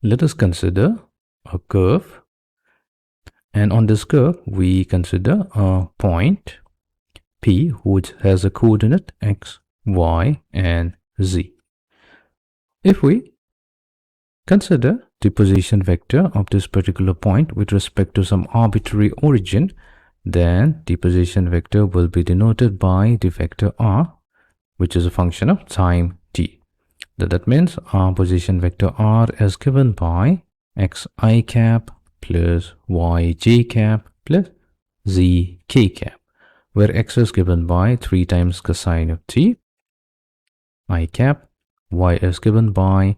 Let us consider a curve, and on this curve we consider a point P which has a coordinate x, y, and z. If we consider the position vector of this particular point with respect to some arbitrary origin, then the position vector will be denoted by the vector r, which is a function of time t. That means our position vector r is given by xi cap plus yj cap plus zk cap, where x is given by 3 times cosine of t, I cap, y is given by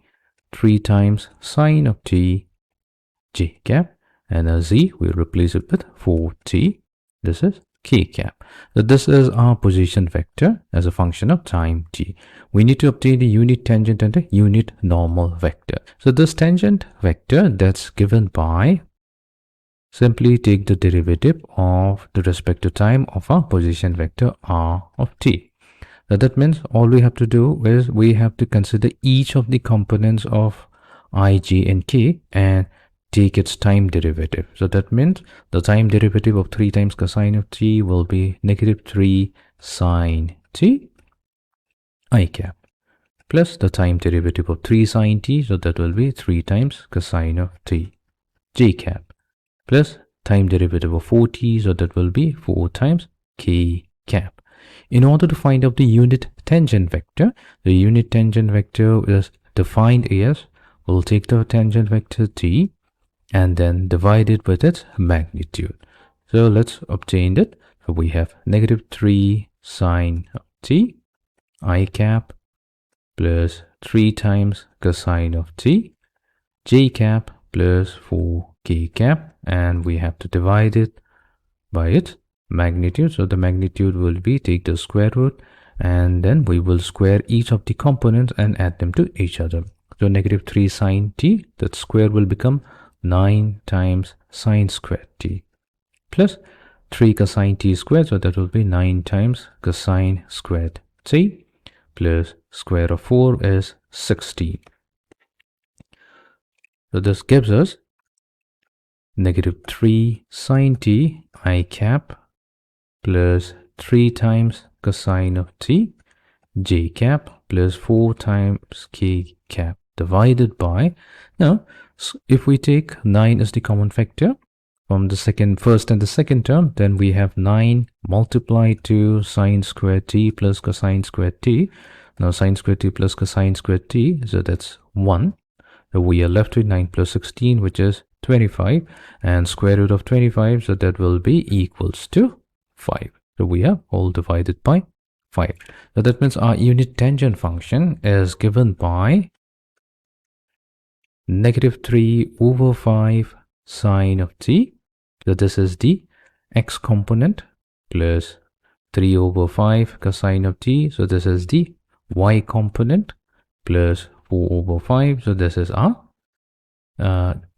3 times sine of t, j cap, and a z we replace it with 4t. This is k cap. So this is our position vector as a function of time t. We need to obtain the unit tangent and the unit normal vector. So this tangent vector, that's given by, simply take the derivative of the respective time of our position vector r of t. Now that means all we have to do is we have to consider each of the components of I, j, and k and take its time derivative. So that means the time derivative of 3 times cosine of t will be negative 3 sine t I cap, plus the time derivative of 3 sine t, so that will be 3 times cosine of t j cap, plus time derivative of 4t, so that will be 4 times k cap. In order to find out the unit tangent vector, the unit tangent vector is defined as, we'll take the tangent vector t and then divide it with its magnitude. So let's obtain it. So we have negative 3 sine of t I cap plus 3 times cosine of t j cap plus 4k cap, and we have to divide it by its magnitude. So the magnitude will be, take the square root, and then we will square each of the components and add them to each other. So negative 3 sine t, that square will become 9 times sine squared t, plus 3 cosine t squared, so that will be 9 times cosine squared t, plus square of 4 is 16. So this gives us negative 3 sine t I cap plus 3 times cosine of t j cap plus 4 times k cap divided by, now if we take 9 as the common factor from the first and the second term, then we have 9 multiplied to sine squared t plus cosine squared t. Now sine squared t plus cosine squared t, so that's 1. So we are left with 9 plus 16, which is 25, and square root of 25, so that will be equals to 5. So we have all divided by 5. So that means our unit tangent function is given by negative 3 over 5 sine of t. So this is the x component, plus 3 over 5 cosine of t. So this is the y component, plus 4 over 5. So this is our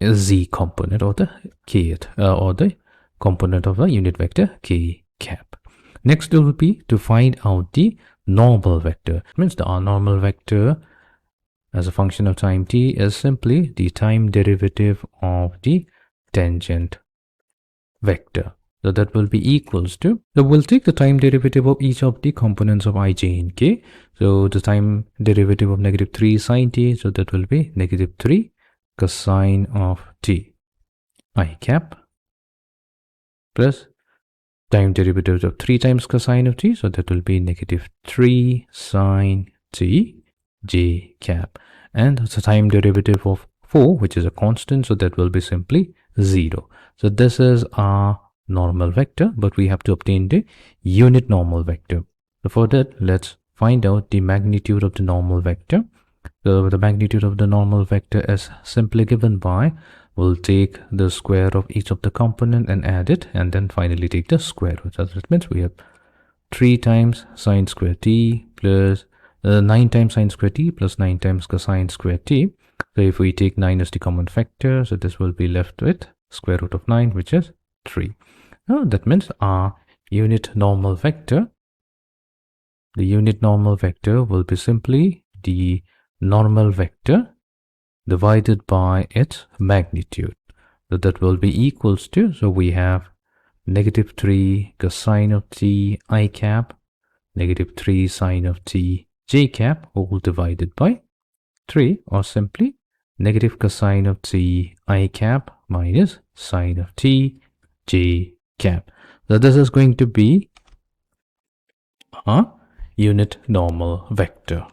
z component, or the kth, or the component of the unit vector k cap. Next will be to find out the normal vector. It means the normal vector as a function of time t is simply the time derivative of the tangent vector. So that will be equals to, so we'll take the time derivative of each of the components of I, j, and k. So the time derivative of negative 3 sine t, so that will be negative 3 cosine of t I cap plus time derivative of 3 times cosine of t, so that will be negative 3 sine t j cap, and the time derivative of 4, which is a constant, so that will be simply 0. So this is our normal vector, but we have to obtain the unit normal vector. So for that, let's find out the magnitude of the normal vector. So the magnitude of the normal vector is simply given by, we'll take the square of each of the component and add it, and then finally take the square root. So that means we have 3 times sine squared t plus 9 times sine squared t plus 9 times cosine squared t. So if we take 9 as the common factor, so this will be left with square root of 9, which is 3. Now that means our unit normal vector, the unit normal vector will be simply the normal vector divided by its magnitude. So that will be equals to, so we have negative 3 cosine of t I cap, negative 3 sine of t j cap, all divided by 3, or simply negative cosine of t I cap minus sine of t j cap. So this is going to be a unit normal vector.